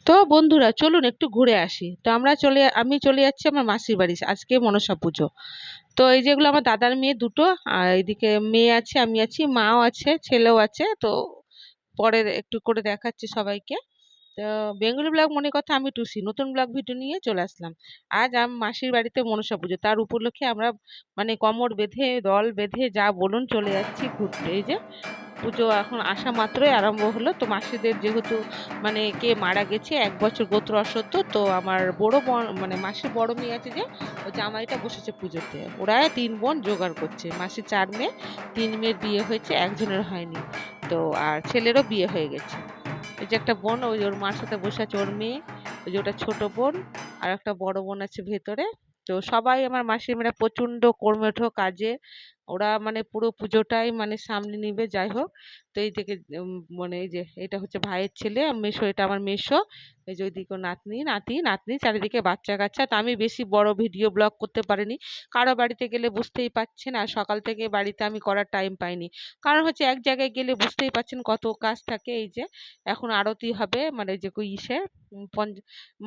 তো বন্ধুরা চলুন একটু ঘুরে আসি। তো আমি চলে যাচ্ছি আমার মাসির বাড়ি। আজকে মনসা পুজো। তো এই যেগুলো আমার দাদার মেয়ে দুটো, আর এদিকে মেয়ে আছে, আমি আছি, মাও আছে, ছেলেও আছে। তো পরে একটু করে দেখাচ্ছি সবাইকে। তো বেঙ্গলি ব্লগ মনে কথা, আমি টুসি নতুন ব্লগ ভিডিও নিয়ে চলে আসলাম। আজ মাসির বাড়িতে মনসা পুজো, তার উপলক্ষে আমরা মানে কোমর বেঁধে দল বেঁধে যা বলুন চলে যাচ্ছি ঘুরতে। এই যে পুজো এখন আসা মাত্রই আরম্ভ হলো। তো মাসিদের যেহেতু মানে কে মারা গেছে 1 বছর গোত্র অশ্বত্থ, তো আমার বড় বোন মানে মাসির বড় মেয়ে আছে যে, ওই জামাইটা বসেছে পুজোতে। ওরা 3 বোন জোগাড় করছে। মাসির 4 মেয়ে, 3 মেয়ের বিয়ে হয়েছে, একজনের হয়নি। তো আর ছেলেরও বিয়ে হয়ে গেছে। এই যে একটা বোন ওই ওর মার সাথে বসে আছে, ওর মেয়ে। ওই যে ওটা ছোট বোন, আর একটা বড় বোন আছে ভেতরে। তো সবাই আমার মাসির মেয়েরা প্রচন্ড কর্মঠ কাজে। ওরা মানে পুরো পুজোটাই মানে সামলে নিবে, যাই হোক। তো এই থেকে মানে এই যে এটা হচ্ছে ভাইয়ের ছেলে, মেসো, এটা আমার মেসো। এই যে ওইদিকে নাতনি নাতি নাতনি, চারিদিকে বাচ্চা কাচ্চা। তো আমি বেশি বড় ভিডিও ব্লগ করতে পারিনি, কারো বাড়িতে গেলে বুঝতেই পাচ্ছেন। আর সকাল থেকে বাড়িতে আমি করার টাইম পাইনি, কারণ হচ্ছে এক জায়গায় গেলে বুঝতেই পাচ্ছেন কত কাজ থাকে। এই যে এখন আরতি হবে মানে যে ইসে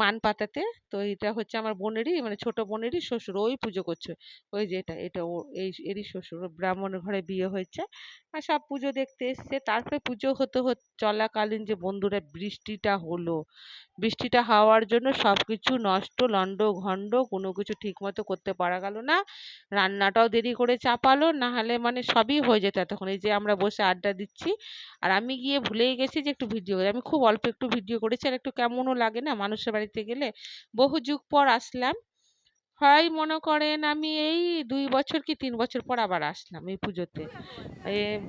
মান পাতাতে। তো এটা হচ্ছে আমার বোনেরই মানে ছোট বোনেরই শ্বশুর, ওই পুজো করছে। ওই যে এটা এটা ও এরই শ্বশুর, ও ব্রাহ্মণের ঘরে বিয়ে হয়েছে। আর সব পুজো দেখতে এসছে। তারপরে পুজো হতে চলাকালীন যে বন্ধুরা বৃষ্টিটা হলো, বৃষ্টিটা হওয়ার জন্য সবকিছু নষ্ট, লন্ড ভন্ড, কোনো কিছু ঠিক মতো করতে পারা গেল না। রান্নাটাও দেরি করে চাপালো, না হলে মানে সবই হয়ে যেত এতক্ষণ। এই যে আমরা বসে আড্ডা দিচ্ছি, আর আমি গিয়ে ভুলেই গেছি যে একটু ভিডিও করি। আমি খুব অল্প একটু ভিডিও করেছি, আর একটু কেমনও লাগে না মানুষের বাড়িতে গেলে। বহু যুগ পর আসলাম। হয় মনে করেন আমি এই 2 বছর কি 3 বছর পর আবার আসলাম এই পুজোতে।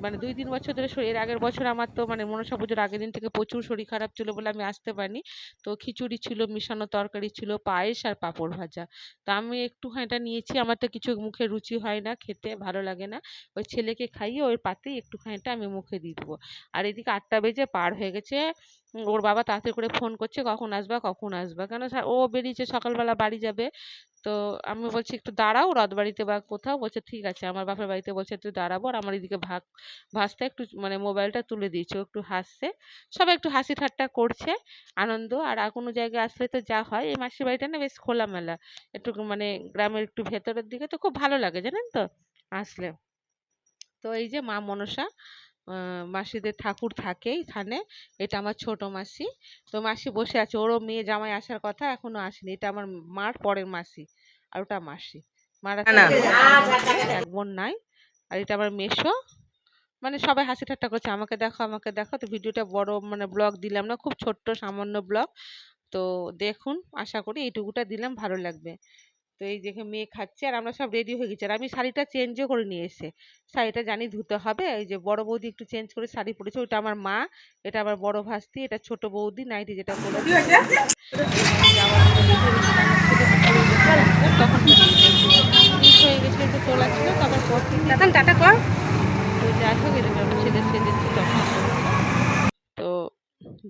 মানে 2-3 বছর ধরে এর আগের বছর আমার তো মানে মনসা পুজোর আগের দিন থেকে প্রচুর শরীর খারাপ ছিল বলে আমি আসতে পারিনি। তো খিচুড়ি ছিল, মিশানো তরকারি ছিল, পায়েস আর পাঁপড় ভাজা। তো আমি একটুখানিটা নিয়েছি, আমার তো কিছু মুখে রুচি হয় না, খেতে ভালো লাগে না। ওই ছেলেকে খাইয়ে ওই পাতেই একটুখানিটা আমি মুখে দিয়ে দেবো। আর এদিকে 8টা বেজে পার হয়ে গেছে। ওর বাবা তাড়াতাড়ি করে ফোন করছে, কখন আসবা কখন আসবা, কেন ও বেরিয়েছে সকালবেলা বাড়ি যাবে। তো আমি বলছি একটু দাঁড়াও রথবাড়িতে বা কোথাও। বলছে ঠিক আছে। আমার বাপের বাড়িতে বলছে তুই দাঁড়াবো। আর আমার এদিকে ভাসতে একটু মানে মোবাইলটা তুলে দিয়েছে, ও একটু হাসছে। সবাই একটু হাসি ঠাট্টা করছে, আনন্দ। আর কোনো জায়গায় আসলে তো যা হয়, এই মাসির বাড়িটা না বেশ খোলামেলা, একটু মানে গ্রামের একটু ভেতরের দিকে, তো খুব ভালো লাগে জানেন তো আসলে। তো এই যে মা মনসা, মাসিদের ঠাকুর থাকে এখানে। এটা আমার ছোট মাসি। তো মাসি বসে আছে, ওরও মেয়ে জামাই আসার কথা, এখনো আসেনি। এটা আমার মার পরের মাসি, আর ওটা মাসি। মারা না চলে গেছে, 2 বোন ছিল, 1 বোন নাই। আর এটা আমার মেসো। মানে সবাই হাসি ঠাট্টা করছে, আমাকে দেখো আমাকে দেখো। তো ভিডিওটা বড় মানে ব্লগ দিলাম না, খুব ছোট্ট সামান্য ব্লগ। তো দেখুন, আশা করি এইটুকুটা দিলাম ভালো লাগবে। তো এই দেখে মেয়ে খাচ্ছে, আর আমরা সব রেডি হয়ে গেছি। আর আমি শাড়িটা চেঞ্জও করে নিয়ে এসে, শাড়িটা জানি ধুতে হবে। এই যে বড় বৌদি একটু চেঞ্জ করে শাড়ি পরেছে, ওটা আমার মা। এটা আমার বড় ভাস্তি, এটা ছোট বৌদি নাইটি যেটা পরেছে পরেছে। এই নাইটি আবার আমরা বেঁধে রেখেছি, আমার ছেলে তো পরে গেছিল একবার, তখন নিয়েছে একটু মিস হয়ে গেছিলো, একটু তোলা ছিল, তো আবার পরতে এখন দিয়েছি। টাটা কর। তো যাই হোক, এরকম আমার ছেলে সেজেছি তখন করেছে। তো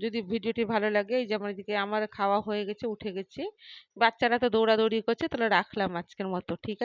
যদি ভিডিওটি ভালো লাগে, এই যে আমার এদিকে আমার খাওয়া হয়ে গেছে, উঠে গেছি। বাচ্চারা তো দৌড়াদৌড়ি করছে, তাহলে রাখলাম আজকের মতো, ঠিক আছে।